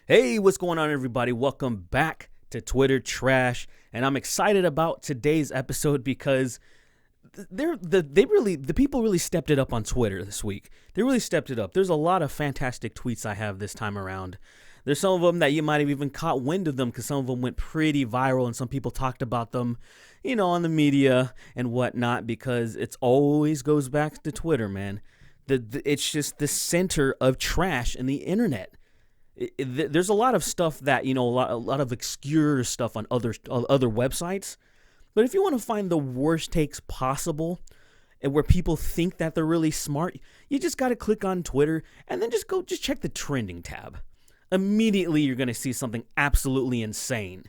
Hey, what's going on, everybody? Welcome back to Twitter Trash, and I'm excited about today's episode because the people really stepped it up on Twitter this week. They really stepped it up. There's a lot of fantastic tweets I have this time around. There's some of them that you might have even caught wind of them because some of them went pretty viral, and some people talked about them, on the media and whatnot, because it always goes back to Twitter, man. It's just the center of trash in the internet. There's a lot of stuff that, a lot of obscure stuff on other websites. But if you want to find the worst takes possible and where people think that they're really smart, you just got to click on Twitter and then just check the trending tab. Immediately, you're going to see something absolutely insane.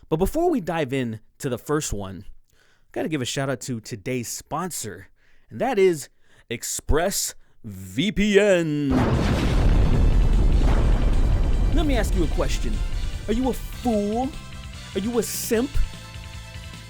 But before we dive in to the first one, I got to give a shout out to today's sponsor, and that is ExpressVPN. Let me ask you a question. Are you a fool? Are you a simp?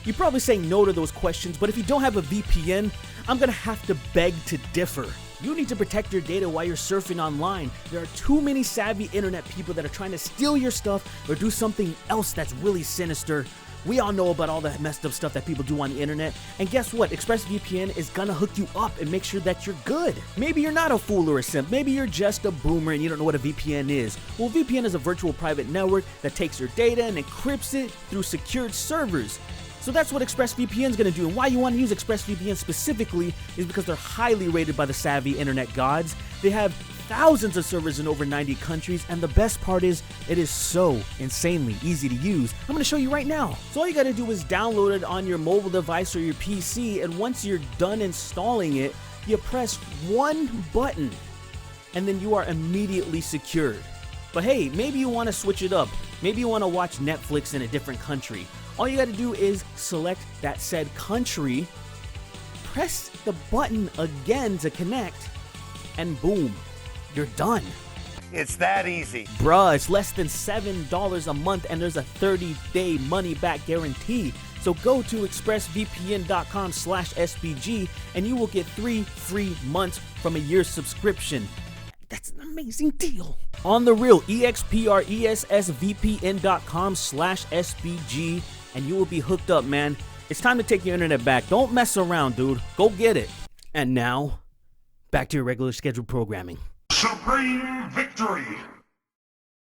You're probably saying no to those questions, but if you don't have a VPN, I'm gonna have to beg to differ. You need to protect your data while you're surfing online. There are too many savvy internet people that are trying to steal your stuff or do something else that's really sinister. We all know about all the messed up stuff that people do on the internet, and guess what? ExpressVPN is gonna hook you up and make sure that you're good. Maybe you're not a fool or a simp. Maybe you're just a boomer and you don't know what a VPN is. Well, VPN is a virtual private network that takes your data and encrypts it through secured servers. So that's what ExpressVPN is going to do, and why you want to use ExpressVPN specifically is because they're highly rated by the savvy internet gods. They have thousands of servers in over 90 countries, and the best part is it is so insanely easy to use. I'm going to show you right now. So all you got to do is download it on your mobile device or your PC, and once you're done installing it, you press one button, and then you are immediately secured. But hey, maybe you want to switch it up. Maybe you want to watch Netflix in a different country. All you got to do is select that said country, press the button again to connect, and boom, you're done. It's that easy. Bruh, it's less than $7 a month, and there's a 30-day money-back guarantee. So go to expressvpn.com/SBG, and you will get 3 free months from a year's subscription. That's an amazing deal. On the real, expressvpn.com/SBG, and you will be hooked up, man. It's time to take your internet back. Don't mess around, dude. Go get it. And now, back to your regular scheduled programming. Supreme victory!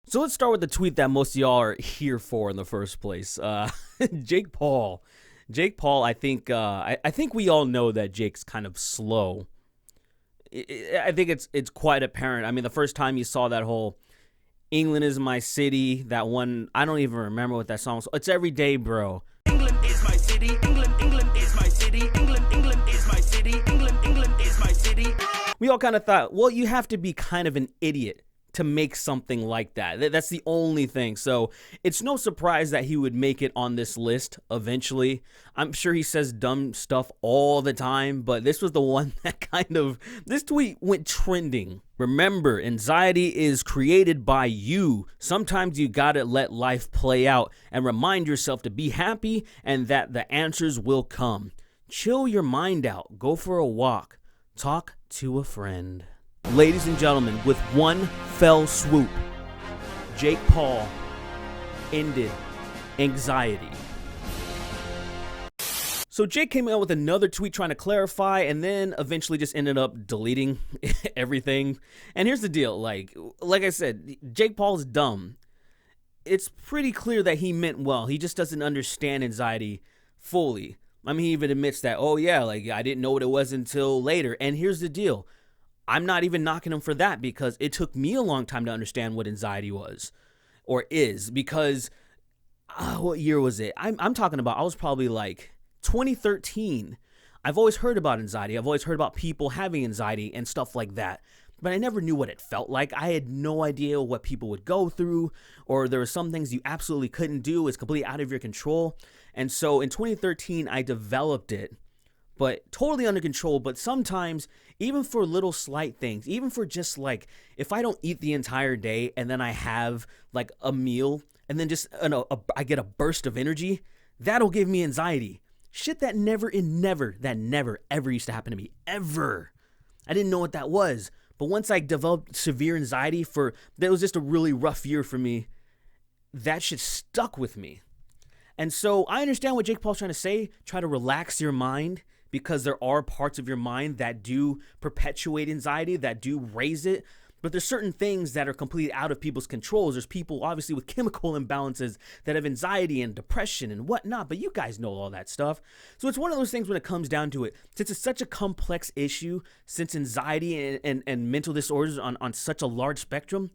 So let's start with the tweet that most of y'all are here for in the first place. Jake Paul. Jake Paul, I think we all know that Jake's kind of slow. I think it's quite apparent. I mean, the first time you saw that whole England is my city, that one, I don't even remember what that song was. It's every day, bro. England is my city. England is my city. England is my city. England is my city. We all kind of thought, well, you have to be kind of an idiot to make something like that. That's the only thing. So it's no surprise that he would make it on this list eventually. I'm sure he says dumb stuff all the time, but this was the one that this tweet went trending. Remember, anxiety is created by you. Sometimes you gotta let life play out and remind yourself to be happy and that the answers will come. Chill your mind out. Go for a walk. Talk to a friend. Ladies and gentlemen, with one fell swoop, Jake Paul ended anxiety. So Jake came out with another tweet trying to clarify, and then eventually just ended up deleting everything. And here's the deal, like I said, Jake Paul's dumb. It's pretty clear that he meant well. He just doesn't understand anxiety fully. I mean, he even admits that, oh yeah, like I didn't know what it was until later. And here's the deal. I'm not even knocking him for that, because it took me a long time to understand what anxiety was or is, because what year was it? I'm talking about, I was probably like 2013. I've always heard about anxiety. I've always heard about people having anxiety and stuff like that, but I never knew what it felt like. I had no idea what people would go through, or there were some things you absolutely couldn't do. It's completely out of your control. And so in 2013, I developed it, but totally under control. But sometimes, even for little slight things, even for just like, if I don't eat the entire day and then I have like a meal and then just, I get a burst of energy, that'll give me anxiety. Shit that never ever used to happen to me, ever. I didn't know what that was. But once I developed severe anxiety that was just a really rough year for me, that shit stuck with me. And so I understand what Jake Paul's trying to say. Try to relax your mind, because there are parts of your mind that do perpetuate anxiety, that do raise it. But there's certain things that are completely out of people's controls. There's people, obviously, with chemical imbalances that have anxiety and depression and whatnot. But you guys know all that stuff. So it's one of those things when it comes down to it. Since it's such a complex issue, since anxiety and mental disorders on such a large spectrum,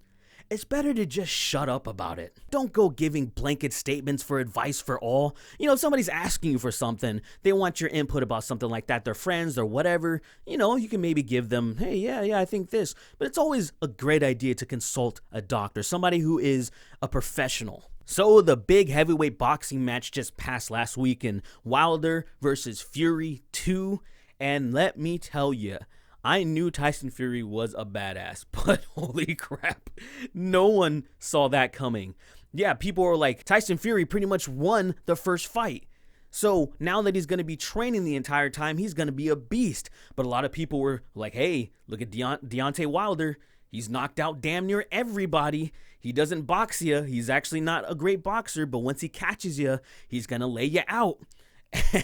it's better to just shut up about it. Don't go giving blanket statements for advice for all. If somebody's asking you for something, they want your input about something like that, their friends or whatever, you can maybe give them, hey, yeah, I think this. But it's always a great idea to consult a doctor, somebody who is a professional. So the big heavyweight boxing match just passed last week in Wilder versus Fury 2. And let me tell you, I knew Tyson Fury was a badass, but holy crap, no one saw that coming. Yeah, people were like, Tyson Fury pretty much won the first fight. So now that he's going to be training the entire time, he's going to be a beast. But a lot of people were like, hey, look at Deontay Wilder. He's knocked out damn near everybody. He doesn't box you. He's actually not a great boxer, but once he catches you, he's going to lay you out.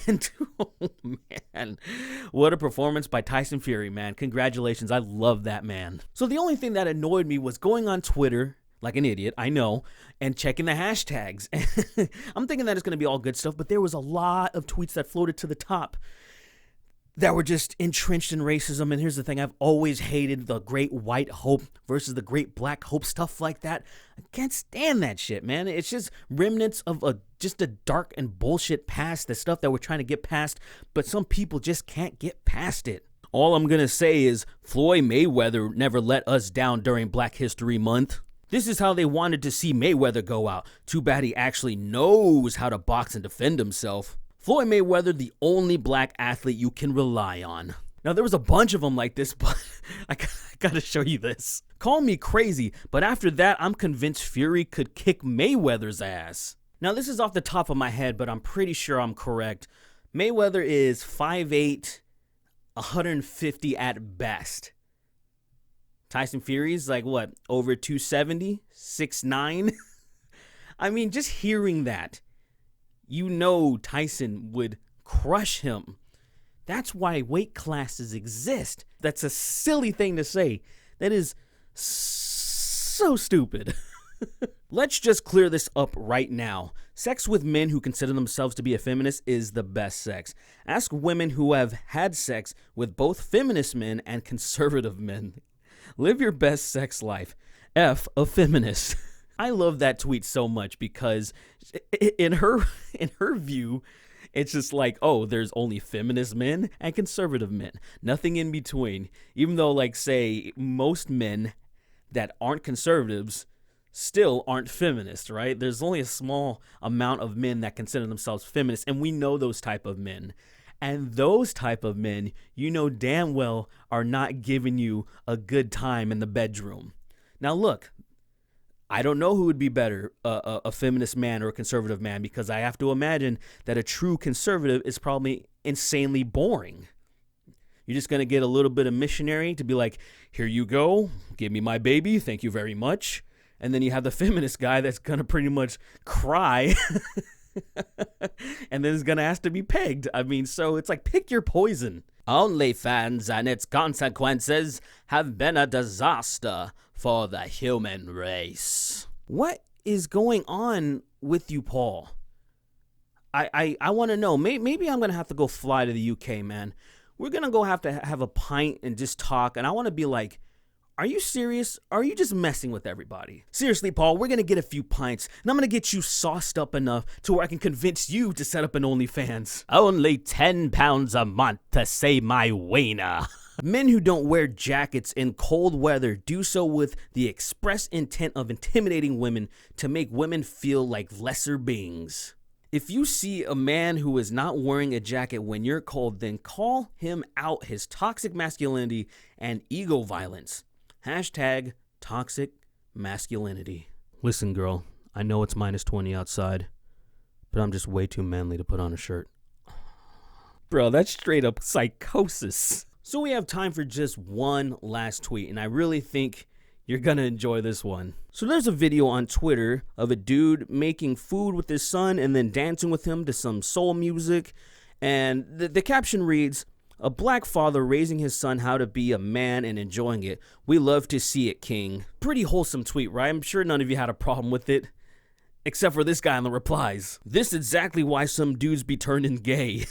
And, oh man, what a performance by Tyson Fury, man. Congratulations. I love that man. So the only thing that annoyed me was going on Twitter, like an idiot, I know, and checking the hashtags. I'm thinking that it's going to be all good stuff, but there was a lot of tweets that floated to the top that were just entrenched in racism. And here's the thing, I've always hated the great white hope versus the great black hope, stuff like that. I can't stand that shit, man. It's just remnants of just a dark and bullshit past, the stuff that we're trying to get past, but some people just can't get past it. All I'm gonna say is Floyd Mayweather never let us down during Black History Month. This is how they wanted to see Mayweather go out. Too bad he actually knows how to box and defend himself. Floyd Mayweather, the only black athlete you can rely on. Now, there was a bunch of them like this, but I gotta show you this. Call me crazy, but after that, I'm convinced Fury could kick Mayweather's ass. Now, this is off the top of my head, but I'm pretty sure I'm correct. Mayweather is 5'8", 150 at best. Tyson Fury's like, what, over 270? 6'9"? I mean, just hearing that, Tyson would crush him. That's why weight classes exist. That's a silly thing to say. That is so stupid. Let's just clear this up right now. Sex with men who consider themselves to be a feminist is the best sex. Ask women who have had sex with both feminist men and conservative men. Live your best sex life. F a feminist. I love that tweet so much because in her view, it's just like, oh, there's only feminist men and conservative men. Nothing in between. Even though, like, say, most men that aren't conservatives still aren't feminists, right? There's only a small amount of men that consider themselves feminists, and we know those type of men. And those type of men, damn well are not giving you a good time in the bedroom. Now, look. I don't know who would be better, a feminist man or a conservative man, because I have to imagine that a true conservative is probably insanely boring. You're just going to get a little bit of missionary to be like, here you go, give me my baby, thank you very much. And then you have the feminist guy that's going to pretty much cry and then is going to ask to be pegged. I mean, so it's like, pick your poison. OnlyFans and its consequences have been a disaster for the human race. What is going on with you, Paul? I want to know. Maybe I'm going to have to go fly to the UK, man. We're going to go have to have a pint and just talk. And I want to be like, are you serious? Or are you just messing with everybody? Seriously, Paul, we're going to get a few pints. And I'm going to get you sauced up enough to where I can convince you to set up an OnlyFans. Only £10 a month to say my wiener. Men who don't wear jackets in cold weather do so with the express intent of intimidating women to make women feel like lesser beings. If you see a man who is not wearing a jacket when you're cold, then call him out his toxic masculinity and ego violence. Hashtag toxic masculinity. Listen, girl, I know it's -20 outside, but I'm just way too manly to put on a shirt. Bro, that's straight up psychosis. So we have time for just one last tweet, and I really think you're gonna enjoy this one. So there's a video on Twitter of a dude making food with his son and then dancing with him to some soul music. And the caption reads, "A black father raising his son how to be a man and enjoying it. We love to see it, King." Pretty wholesome tweet, right? I'm sure none of you had a problem with it, except for this guy in the replies. "This is exactly why some dudes be turning gay."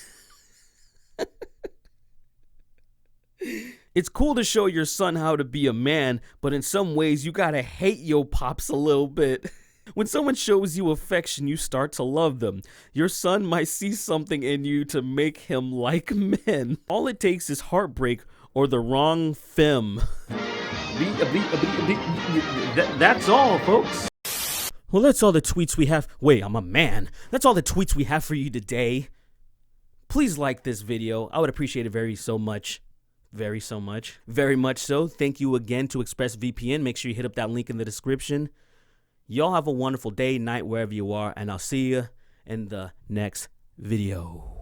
It's cool to show your son how to be a man, but in some ways you gotta hate your pops a little bit. When someone shows you affection, you start to love them. Your son might see something in you to make him like men. All it takes is heartbreak or the wrong femme. That's all, folks. Well, that's all the tweets we have. Wait, I'm a man. That's all the tweets we have for you today. Please like this video. I would appreciate it very much so. Thank you again to ExpressVPN. Make sure you hit up that link in the description. Y'all have a wonderful day, night, wherever you are, and I'll see you in the next video.